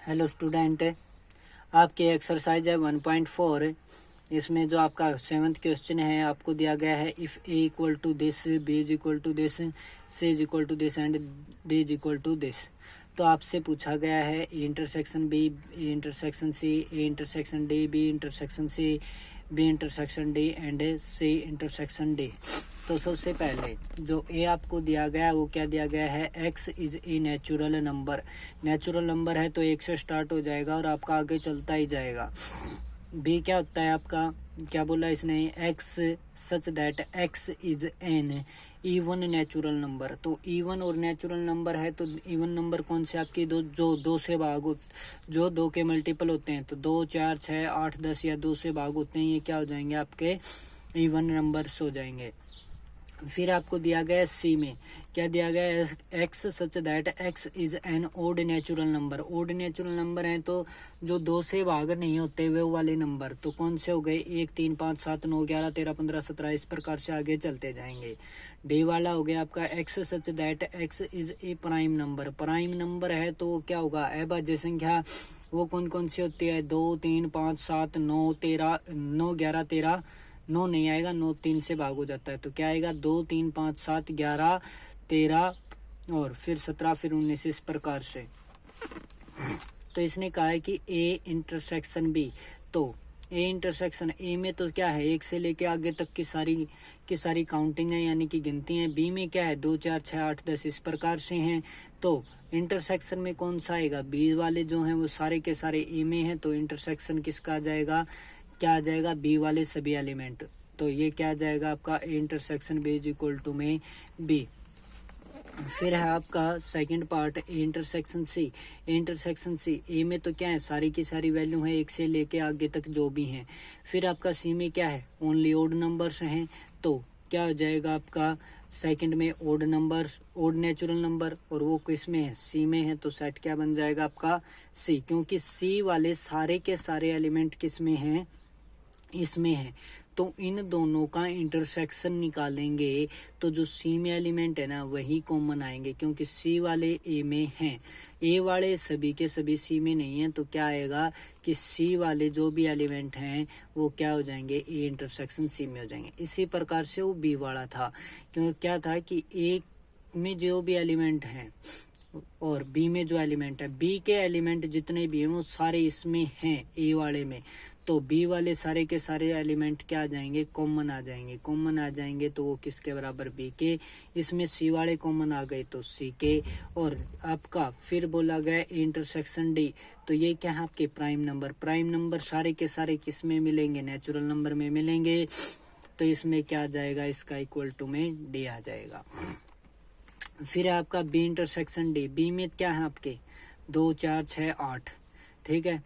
Hello student, आपकी exercise है 1.4। इसमें जो आपका 7th क्वेश्चन है आपको दिया गया है if A equal to this, B is equal to this, C is equal to this and D is equal to this. तो आपसे पूछा गया है A intersection B, A intersection C, A intersection D, B intersection C, B intersection D and C intersection D. तो सबसे पहले जो ए आपको दिया गया है वो क्या दिया गया है, x is a natural number. Natural number है तो एक से स्टार्ट हो जाएगा और आपका आगे चलता ही जाएगा। बी क्या होता है आपका, क्या बोला इसने, x such that x is N even natural number. तो इवन और नेचुरल नंबर है तो इवन नंबर कौन से आपकी जो दो से भाग जो दो के मल्टीपल होते हैं, तो 2, 4, 6, 8, 10 या 2 से भाग होते हैं, ये क्या हो जाएंगे आपके इवन नंबर्स हो जाएंगे। फिर आपको दिया गया सी में क्या दिया गया है, x such that x is an odd natural number. Odd natural number है तो जो 2 से भाग नहीं होते वे वाले नंबर, तो कौन से हो गए, 1, 3, 5, 7, 9, 11, 13, 15, 17, इस प्रकार से आगे चलते जाएंगे। डी वाला हो गया आपका x such that x is a prime number. Prime number है तो क्या होगा, अभाज्य संख्या वो कौन कौन सी होती है, 2, 3, 5, 7, 9, 13, 9, 11, 13, 9 नहीं आएगा, 9 3 से भाग हो जाता है, तो क्या आएगा 2, 3, 5, 7, 11, 13 और फिर 17, फिर 19, इस प्रकार से। तो इसने कहा है कि ए इंटरसेक्शन बी, तो ए इंटरसेक्शन ए में तो क्या है, 1 से लेके आगे तक की सारी काउंटिंग है यानी कि गिनती है। बी में क्या है, 2, 4, 6, 8, 10 इस प्रकार से हैं। तो इंटरसेक्शन में कौन सा आएगा, बी वाले जो हैं वो सारे के सारे ए में हैं, तो इंटरसेक्शन किसका आ जाएगा, क्या आ जाएगा, बी वाले सभी एलिमेंट। तो ये क्या आ जाएगा आपका intersection B is equal to में बी। फिर है आपका second part A intersection C. A intersection C, A में तो क्या है, सारी की सारी वैल्यू है 1 से लेके आगे तक जो भी हैं। फिर आपका सी में क्या है, ओनली ओड नंबर्स हैं, तो क्या हो जाएगा आपका सेकंड में odd numbers, odd natural number, और वो किस में है, सी में है, तो सेट क्या बन जाएगा आपका सी, क्योंकि सी वाले सारे के सारे एलिमेंट किस में हैं, इसमें है। तो इन दोनों का इंटरसेक्शन निकालेंगे तो जो सी में एलिमेंट है ना वही कॉमन आएंगे, क्योंकि सी वाले ए में हैं, ए वाले सभी के सभी सी में नहीं है, तो क्या आएगा कि सी वाले जो भी एलिमेंट हैं वो क्या हो जाएंगे, ए इंटरसेक्शन सी में हो जाएंगे। इसी प्रकार से वो बी वाला था, क्योंकि क्या था कि ए में जो भी एलिमेंट हैं और बी में जो एलिमेंट है, बी के एलिमेंट जितने भी हैं वो सारे इसमें हैं ए वाले में, तो बी वाले सारे के सारे एलिमेंट क्या आ जाएंगे, कॉमन आ जाएंगे। कॉमन आ जाएंगे तो वो किसके बराबर, बी के। इसमें सी वाले कॉमन आ गए तो सी के। और आपका फिर बोला गया इंटरसेक्शन डी, तो ये क्या है आपके प्राइम नंबर। प्राइम नंबर सारे के सारे किस में मिलेंगे, नेचुरल नंबर में मिलेंगे, तो इसमें क्या आ जाएगा, इसका इक्वल टू में डी आ जाएगा। फिर आपका बी इंटरसेक्शन डी, बी में क्या है आपके 2, 4, 6, 8, ठीक है,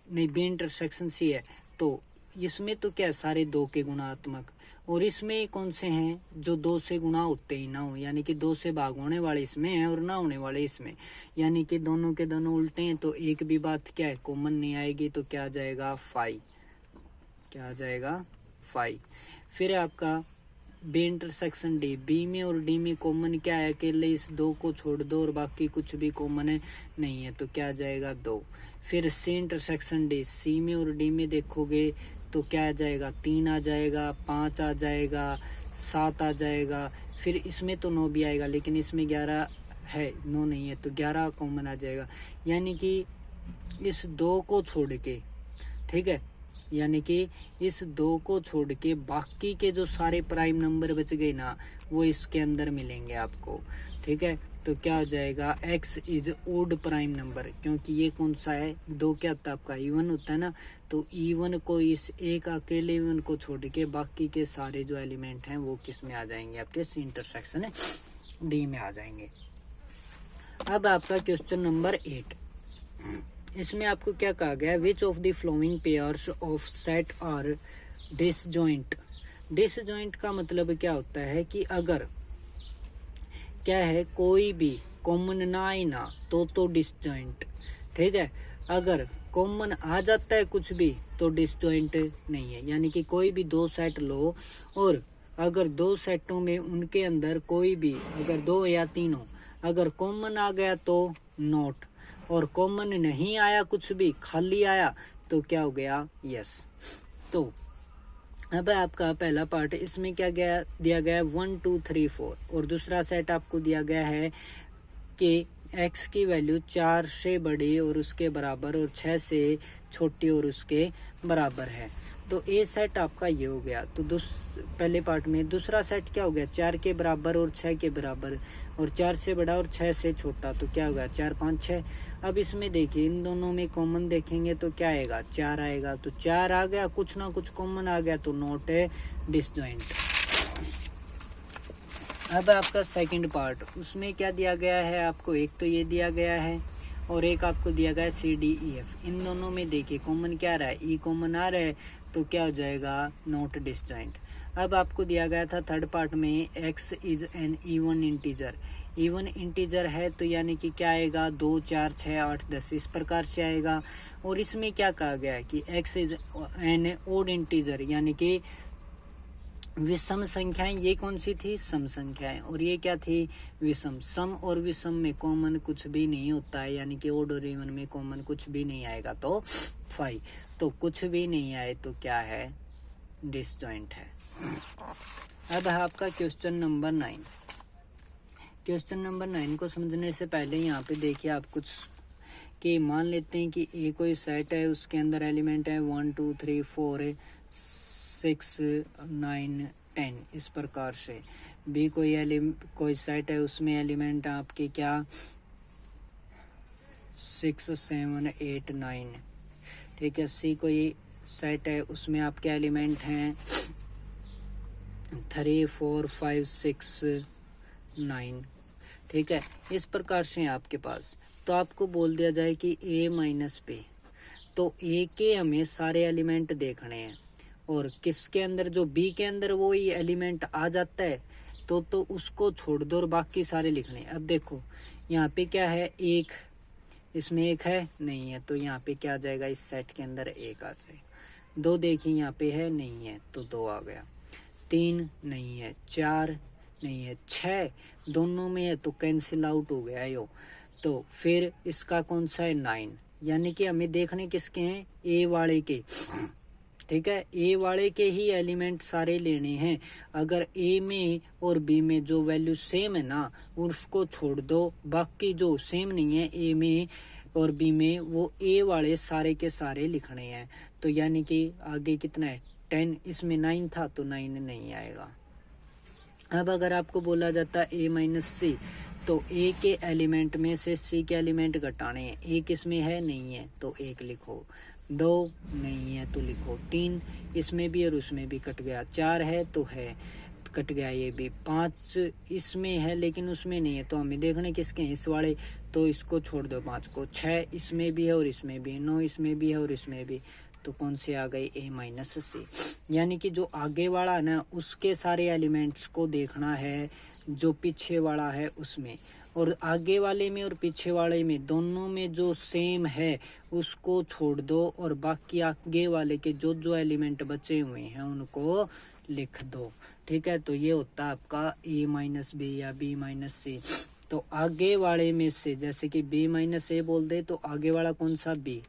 नहीं बी इंटरसेक्शन सी है, तो इसमें तो क्या सारे 2 के गुणात्मक, और इसमें कौन से हैं जो 2 से गुणा होते ही ना हो, यानी कि 2 से भाग होने वाले इसमें हैं और ना होने वाले इसमें, यानी कि दोनों के दोनों उल्टे हैं, तो एक भी बात क्या है कॉमन नहीं आएगी, तो क्या आ जाएगा 5, क्या आ जाएगा 5। फिर आपका बी इंटरसेक्शन डी, बी में और डी में कॉमन क्या है, अकेले इस 2 को छोड़ दो और बाकी कुछ भी कॉमन है नहीं है, तो क्या आ जाएगा 2। फिर सी इंटरसेक्शन डी, सी में और डी में देखोगे तो क्या आ जाएगा, 3 आ जाएगा, 5 आ जाएगा, 7 आ जाएगा। फिर इसमें तो 9 भी आएगा, लेकिन इसमें 11 है, 9 नहीं है, तो 11 कॉमन आ जाएगा। यानी कि इस 2 को छोड़ के, ठीक है, यानी कि इस 2 को छोड़ के बाकी के जो सारे प्राइम नंबर बच गए ना वो इसके अंदर मिलेंगे आपको, ठीक है। तो क्या हो जाएगा, x is odd prime number, क्योंकि ये कौन सा है, 2 क्या होता है आपका इवन होता है ना, तो इवन को इस एक अकेले इवन को छोड़ के बाकी के सारे जो एलिमेंट हैं वो किस में आ जाएंगे, आपके सी इंटरसेक्शन है डी में आ जाएंगे। अब आपका क्वेश्चन नंबर 8, इसमें आपको क्या कहा गया, which of the following pairs of set are disjoint. Disjoint का मतलब क्या होता है कि अगर क्या है कोई भी कॉमन ना आए ना तो डिसजॉइंट, ठीक है। अगर कॉमन आ जाता है कुछ भी तो डिसजॉइंट नहीं है, यानी कि कोई भी 2 सेट लो और अगर 2 सेटों में उनके अंदर कोई भी अगर 2 या 3 हो, अगर कॉमन आ गया तो नॉट, और कॉमन नहीं आया, कुछ भी खाली आया, तो क्या हो गया, यस। तो अब आपका पहला पार्ट, इसमें क्या गया दिया गया है 1 2 3 4, और दूसरा सेट आपको दिया गया है कि x की वैल्यू 4 से बड़ी और उसके बराबर और 6 से छोटी और उसके बराबर है। तो ए सेट आपका ये हो गया। तो पहले पार्ट में दूसरा सेट क्या हो गया, 4 के बराबर और 6 के बराबर, और 4 से बड़ा और 6 से छोटा, तो क्या होगा 4 5 6। अब इसमें देखिए इन दोनों में कॉमन देखेंगे तो क्या आएगा, 4 आएगा। तो 4 आ गया, कुछ ना कुछ कॉमन आ गया, तो नॉट ए डिसजॉइंट। अब आपका सेकंड पार्ट, उसमें क्या दिया गया है आपको, एक तो ये दिया गया है और एक आपको दिया गया है CDEF। इन दोनों में देखिए कॉमन क्या आ रहा है, ई कॉमन आ रहा है, तो क्या हो जाएगा, नॉट डिसजॉइंट। अब आपको दिया गया था थर्ड पार्ट में x is N even integer. Even integer है तो यानी कि क्या आएगा, 2 4 6 8 10 इस प्रकार से आएगा। और इसमें क्या कहा गया है कि x is an odd integer, यानी कि विषम संख्याएं, ये कौन सी थी, सम संख्याएं, और ये क्या थी, विषम। सम और विषम में कॉमन कुछ भी नहीं होता है, यानी कि ओड और इवन में कॉमन कुछ भी नहीं आएगा, तो 5। तो कुछ भी नहीं आए तो क्या है, डिसजॉइंट है। अब है आपका क्वेश्चन नंबर 9। क्वेश्चन नंबर 9 को समझने से पहले यहाँ पे देखिए आप कुछ कि मान लेते हैं कि ए कोई सेट है, उसके अंदर एलिमेंट है 1 2 3 4 6 9 10 इस प्रकार से। बी कोई सेट है, उसमें एलिमेंट आपके क्या 6 7 8 9, ठीक है। सी कोई सेट है, उसमें आपके एलिमेंट हैं 3 4 5 6 9, ठीक है। इस प्रकार से आपके पास, तो आपको बोल दिया जाए कि a माइनस बी, तो a के हमें सारे एलिमेंट देखने हैं, और किसके अंदर, जो b के अंदर वो ही एलिमेंट आ जाता है तो उसको छोड़ दो और बाकी सारे लिखने। अब देखो यहाँ पे क्या है, एक, इसमें एक है नहीं है, तो यहाँ पे क्या आ जाएगा, इस सेट के अंदर एक आ जाएगा। 2 देखिए यहाँ पे है नहीं है, तो 2 आ गया। 3 नहीं है, 4 नहीं है, 6 दोनों में है तो कैंसिल आउट हो गया यो। तो फिर इसका कौन सा है, 9, यानी कि हमें देखने किसके हैं, ए वाले के, ठीक है। ए वाले के ही एलिमेंट सारे लेने हैं। अगर ए में और बी में जो वैल्यू सेम है ना, उसको छोड़ दो, बाकी जो सेम नहीं है ए में और बी में, वो ए वाले सारे के सारे लिखने हैं। तो यानी कि आगे कितना है, 10, इसमें 9 था तो 9 नहीं आएगा। अब अगर आपको बोला जाता है ए माइनस सी, तो ए के एलिमेंट में से सी के एलिमेंट घटाने हैं। एक इसमें है नहीं है तो 1 लिखो, 2 नहीं है तो लिखो 3, इसमें भी और उसमें भी कट गया। 4 है तो है, कट गया ये भी। 5 इसमें है लेकिन उसमें नहीं है, तो हमें देखने किसके हैं, इस वाले, तो इसको छोड़ दो 5 को। 6 इसमें भी है और इसमें भी, 9 इसमें भी है और इसमें भी, तो कौन से आ गए, ए माइनस सी। यानी कि जो आगे वाला है ना, उसके सारे एलिमेंट्स को देखना है, जो पीछे वाला है उसमें, और आगे वाले में और पीछे वाले में दोनों में जो सेम है उसको छोड़ दो, और बाकी आगे वाले के जो जो एलिमेंट बचे हुए हैं उनको लिख दो, ठीक है। तो ये होता है आपका ए माइनस बी या बी माइनस सी। तो आगे वाले में से, जैसे कि बी माइनस ए बोल दे, तो आगे वाला कौन सा, बी,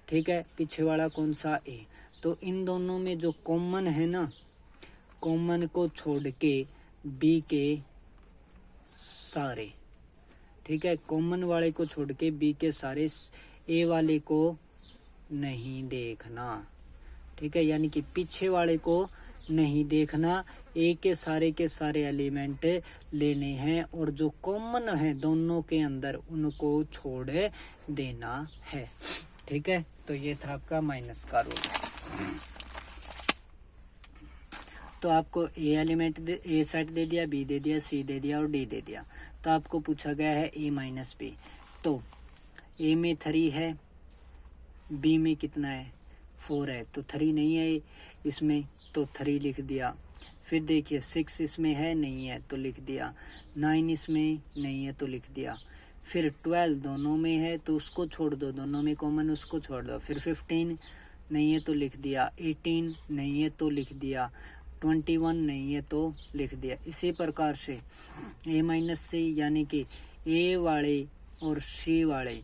ठीक है, पीछे वाला कौन सा, ए। तो इन दोनों में जो कॉमन है ना, कॉमन को छोड़ के बी के सारे, ठीक है, कॉमन वाले को छोड़ के बी के सारे, ए वाले को नहीं देखना, ठीक है, यानी कि पीछे वाले को नहीं देखना, ए के सारे एलिमेंट लेने हैं, और जो कॉमन है दोनों के अंदर उनको छोड़ देना है, ठीक है। तो ये था आपका माइनस का रूल। तो आपको ए एलिमेंट ए सेट दे दिया, बी दे दिया, सी दे दिया और डी दे दिया। तो आपको पूछा गया है ए माइनस बी। तो ए में 3 है, बी में कितना है, 4 है, तो 3 नहीं है इसमें, तो 3 लिख दिया। फिर देखिए 6 इसमें है नहीं है तो लिख दिया, 9 इसमें नहीं है तो लिख दिया। फिर 12 दोनों में है तो उसको छोड़ दो, दोनों में कॉमन उसको छोड़ दो। फिर 15 नहीं है तो लिख दिया, 18 नहीं है तो लिख दिया, 21 नहीं है तो लिख दिया। इसी प्रकार से ए माइनस सी, यानी कि ए वाले और सी वाले,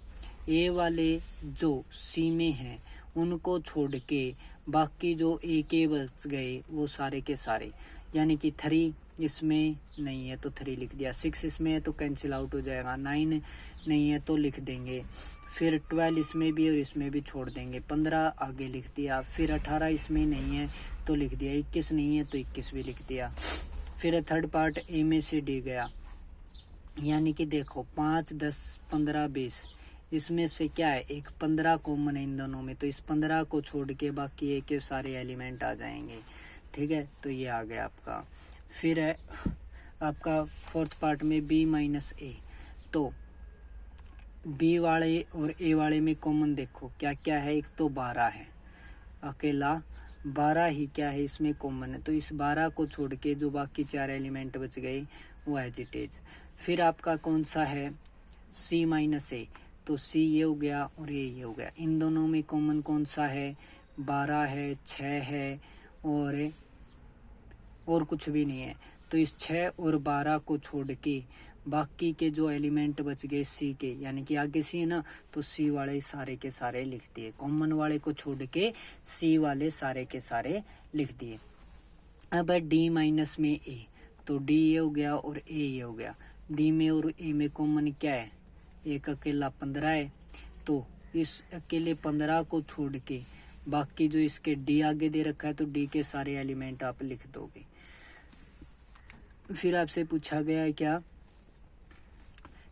ए वाले जो सी में हैं उनको छोड़ के बाकी जो ए के बच गए वो सारे के सारे, यानी कि 3 इसमें नहीं है तो 3 लिख दिया, 6 इसमें है तो कैंसिल आउट हो जाएगा, 9 नहीं है तो लिख देंगे, फिर 12 इसमें भी और इसमें भी छोड़ देंगे, 15 आगे लिख दिया, फिर 18 इसमें नहीं है तो लिख दिया, 21 नहीं है तो 21 भी लिख दिया। फिर थर्ड पार्ट ए में से डी गया, यानी कि देखो 5, 10, 15, 20 इसमें से क्या है, एक 15 कॉमन है इन दोनों में, तो इस 15 को छोड़ के बाकी ए के सारे एलिमेंट आ जाएंगे। ठीक है, तो ये आ गया आपका। फिर है आपका फोर्थ पार्ट में बी माइनस ए, तो बी वाले और ए वाले में कॉमन देखो क्या क्या है, एक तो 12 है, अकेला 12 ही क्या है इसमें कॉमन है, तो इस 12 को छोड़ के जो बाकी 4 एलिमेंट बच गए वो एजिटेज। फिर आपका कौन सा है, सी माइनस ए, तो सी ये हो गया और ये हो गया, इन दोनों में कॉमन कौन सा है, 12 है, 6 है और कुछ भी नहीं है, तो इस 6 और 12 को छोड़ के बाकी के जो एलिमेंट बच गए सी के, यानी कि आगे सी है ना, तो सी वाले सारे के सारे लिख दिए, कॉमन वाले को छोड़ के सी वाले सारे के सारे लिख दिए। अब है डी माइनस में ए, तो डी ये हो गया और ए ये हो गया, डी में और ए में कॉमन क्या है, एक अकेला 15 है, तो इस अकेले 15 को छोड़ के बाकी जो इसके डी आगे दे रखा है तो डी के सारे एलिमेंट आप लिख दोगे। फिर आपसे पूछा गया है क्या,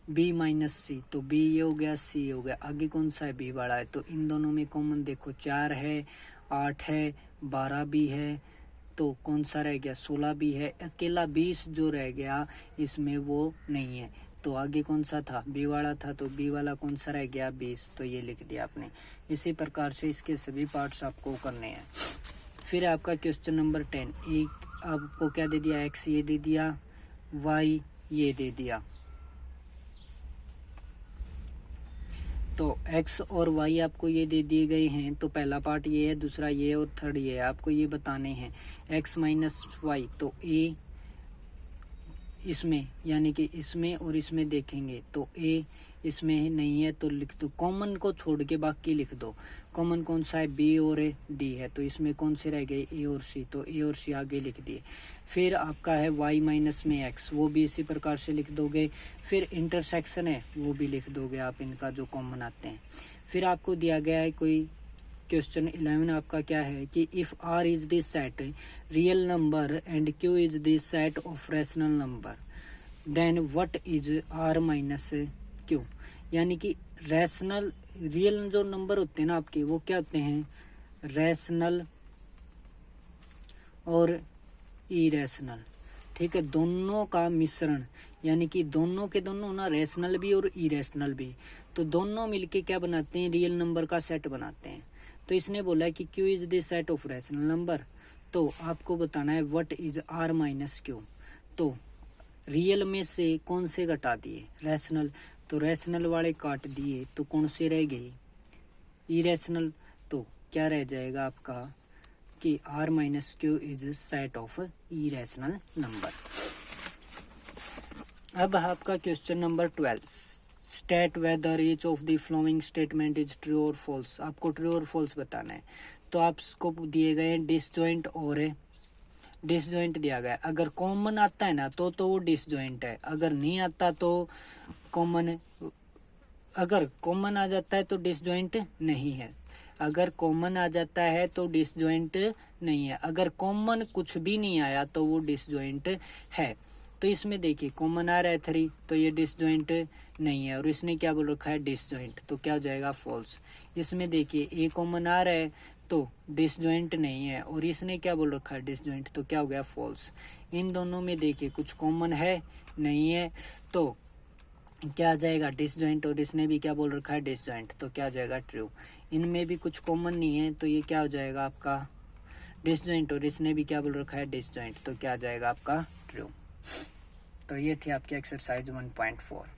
बी माइनस सी, तो बी ये हो गया, सी ये हो गया, आगे कौन सा है, बी वाला है, तो इन दोनों में कॉमन देखो 4 है, 8 है, 12 भी है, तो कौन सा रह गया, 16 भी है, अकेला 20 जो रह गया इसमें वो नहीं है, तो आगे कौन सा था, बी वाला था, तो बी वाला कौन सा रह गया, 20, तो ये लिख दिया आपने। इसी प्रकार से इसके सभी पार्ट्स आपको करने हैं। फिर आपका क्वेश्चन नंबर 10, एक आपको क्या दे दिया, एक्स ये दे दिया, वाई ये दे दिया, तो x और y आपको ये दे दिए गए हैं, तो पहला पार्ट ये है, दूसरा ये और थर्ड ये है, आपको ये बताने हैं। x माइनस वाई, तो a इसमें यानी कि इसमें और इसमें देखेंगे तो a इसमें नहीं है तो लिख दो, कॉमन को छोड़ के बाकी लिख दो। कॉमन कौन सा है, b और d है, तो इसमें कौन से रह गए, a और c, तो a और c आगे लिख दिए। फिर आपका है y माइनस में x, वो भी इसी प्रकार से लिख दोगे। फिर इंटरसेक्शन है वो भी लिख दोगे आप, इनका जो कॉमन आते हैं। फिर आपको दिया गया है कोई क्वेश्चन 11 आपका क्या है कि if r is this set real number and q is this set of rational number then what is r minus q, यानी कि रैशनल रियल जो नंबर होते हैं ना आपके, वो क्या होते हैं, रैशनल और इरेशनल। ठीक है, दोनों का मिश्रण, यानी कि दोनों के दोनों ना, रैशनल भी और इरेशनल भी, तो दोनों मिलके क्या बनाते हैं, रियल नंबर का सेट बनाते हैं। तो इसने बोला कि q is the set of rational number, तो आपको बताना है what is r minus q। तो रियल में से कौन से घटा दिए, रैशनल, तो रैशनल वाले काट दिए, तो कौन से रह गए, इरेशनल, तो क्या रह जाएगा आपका कि r minus q is set of irrational number. अब आपका question number 12, state whether each of the following statement is true और फॉल्स। आपको ट्रू और फॉल्स बताना है, तो आपको दिए गए हैं डिसजॉइंट और डिसजॉइंट दिया गया है। अगर कॉमन आता है ना तो वो डिसजॉइंट है, अगर नहीं आता तो कॉमन, अगर कॉमन आ जाता है तो डिसजॉइंट नहीं है, अगर कॉमन आ जाता है तो डिसजॉइंट नहीं है, अगर कॉमन कुछ भी नहीं आया तो वो डिसजॉइंट है। तो इसमें देखिए कॉमन आ रहा है 3, तो ये डिसजॉइंट नहीं है, और इसने क्या बोल रखा है, डिसजॉइंट, तो क्या हो जाएगा, फॉल्स। इसमें देखिए ए कॉमन आ रहा है तो डिसजॉइंट नहीं है, और इसने क्या बोल रखा है, डिसजॉइंट, तो क्या हो गया, फॉल्स। इन दोनों में देखिए कुछ कॉमन है नहीं है, तो क्या आ जाएगा, डिसजॉइंट, और इसने भी क्या बोल रखा है, डिसजॉइंट, तो क्या हो जाएगा, ट्रू। इनमें भी कुछ कॉमन नहीं है, तो ये क्या हो जाएगा आपका डिसजॉइंट, और इसने भी क्या बोल रखा है, डिसजॉइंट, तो क्या आ जाएगा आपका ट्रू। तो ये थी आपकी एक्सरसाइज 1.4।